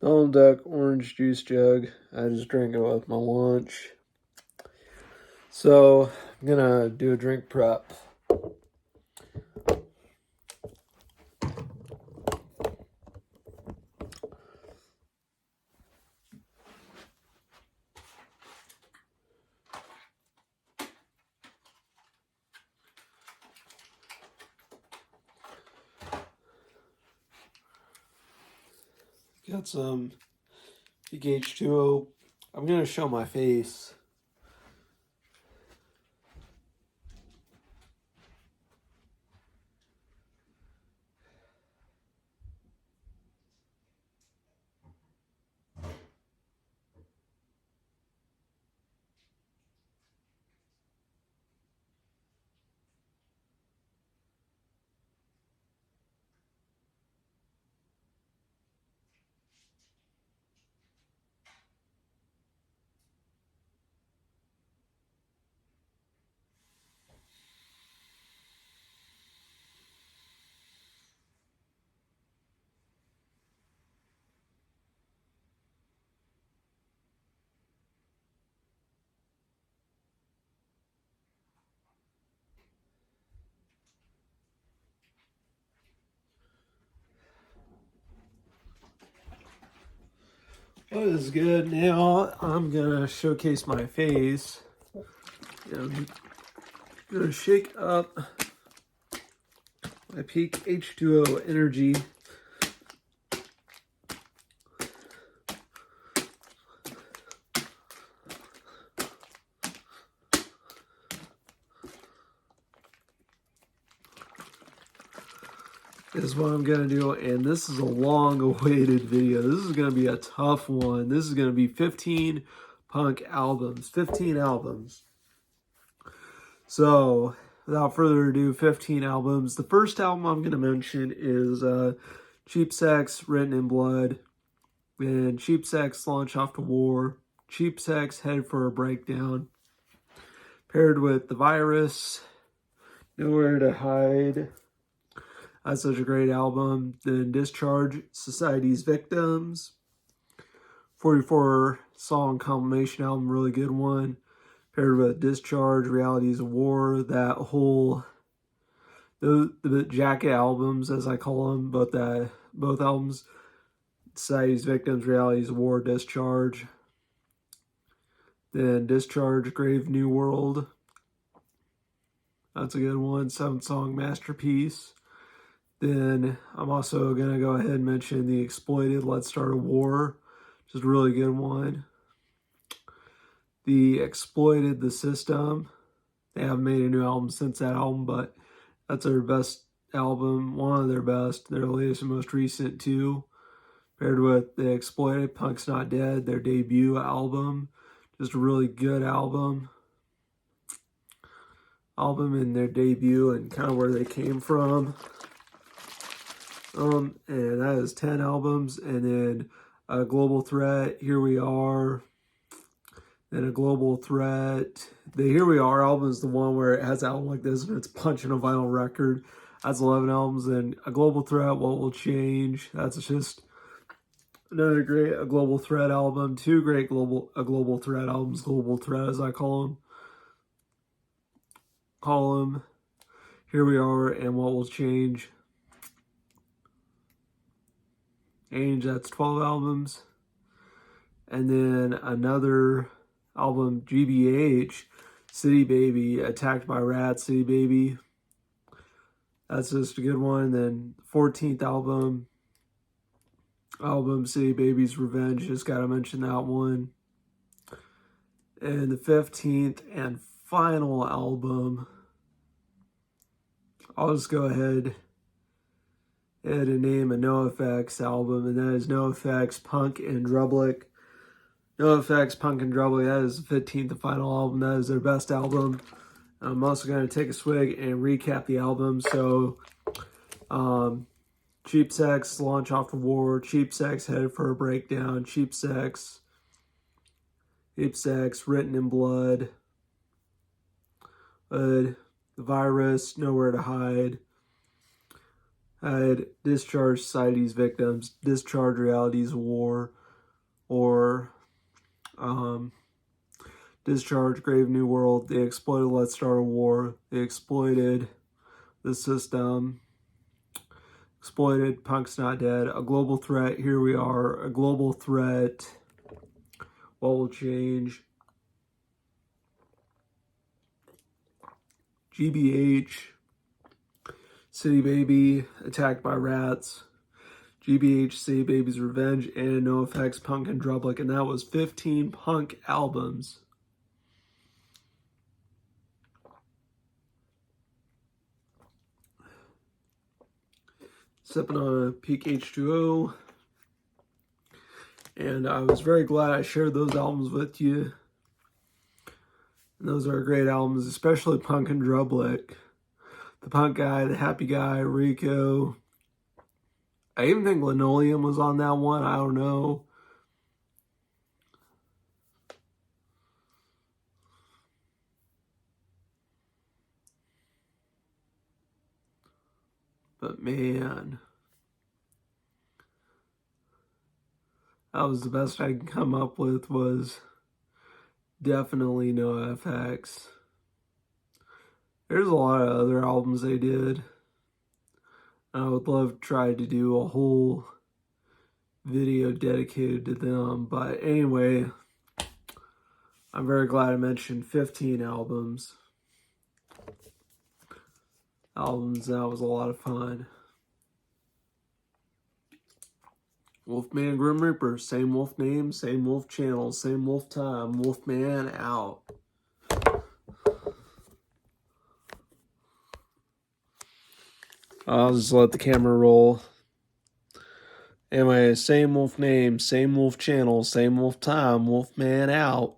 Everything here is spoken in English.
On deck, orange juice jug. I just drank it with my lunch. So, I'm gonna do a drink prep. Got some peak H2O. I'm gonna show my face. What is good now? I'm gonna showcase my face. I'm gonna shake up my peak H2O energy. Is what I'm gonna do, and this is a long awaited video. This is gonna be a tough one. This is gonna be 15 punk albums, 15 albums. So without further ado, 15 albums. The first album I'm gonna mention is Cheap Sex, Written in Blood, and Cheap Sex, Launch Off to War, Cheap Sex, Head for a Breakdown, paired with The Virus, Nowhere to Hide. That's such a great album. Then Discharge, Society's Victims. 44 song compilation album, really good one. Paired with Discharge, Realities of War, that whole, the jacket albums, as I call them, both albums. Society's Victims, Realities of War, Discharge. Then Discharge, Grave New World. That's a good one. 7-song masterpiece. Then I'm also going to go ahead and mention The Exploited, Let's Start a War, which is a really good one. The Exploited, The System. They haven't made a new album since that album, but that's their best album, one of their best, their latest and most recent too. Paired with The Exploited, Punk's Not Dead, their debut album. Just a really good album. In their debut and kind of where they came from. And that is 10 albums, and then a Global Threat, Here We Are, then a Global Threat. The Here We Are album is the one where it has an album like this and it's punching a vinyl record. That's 11 albums, and a Global Threat, What Will Change. That's just another great A Global Threat album. Two great Global Threat albums, Global Threat as I call them. Here We Are and What Will Change. That's 12 albums. And then another album, GBH, City Baby, Attacked by Rats, City Baby. That's just a good one. Then 14th album, City Baby's Revenge, just gotta mention that one. And the 15th and final album, I'll just go ahead and name a NoFX album, and that is NoFX, Punk and Drublic. NoFX, Punk and Drublic, that is the 15th and final album. That is their best album. I'm also going to take a swig and recap the album. So, Cheap Sex, Launch Off to War, Cheap Sex, Headed for a Breakdown, Cheap Sex, Written in Blood, The Virus, Nowhere to Hide, I had Discharge Society's Victims, Discharge Realities War, or Discharge Grave New World. They exploited Let's Start a War. They exploited the system. Exploited Punk's Not Dead. A Global Threat. Here we are. A Global Threat. What will change? GBH. City Baby. Attacked by Rats. GBH, City Baby's Revenge, and NoFX, Punk, and Drublic. And that was 15 Punk albums. Sipping on a Peak H2O. And I was very glad I shared those albums with you. And those are great albums, especially Punk and Drublic. The Punk guy, the Happy guy, Rico. I even think Linoleum was on that one. I don't know. But man, that was the best I could come up with, was definitely NoFX. There's a lot of other albums they did. I would love to try to do a whole video dedicated to them. But anyway, I'm very glad I mentioned 15 albums. That was a lot of fun. Wolfman Grim Reaper, same wolf name, same wolf channel, same wolf time. Wolfman out. I'll just let the camera roll. Anyway, same wolf name, same wolf channel, same wolf time. Wolfman out.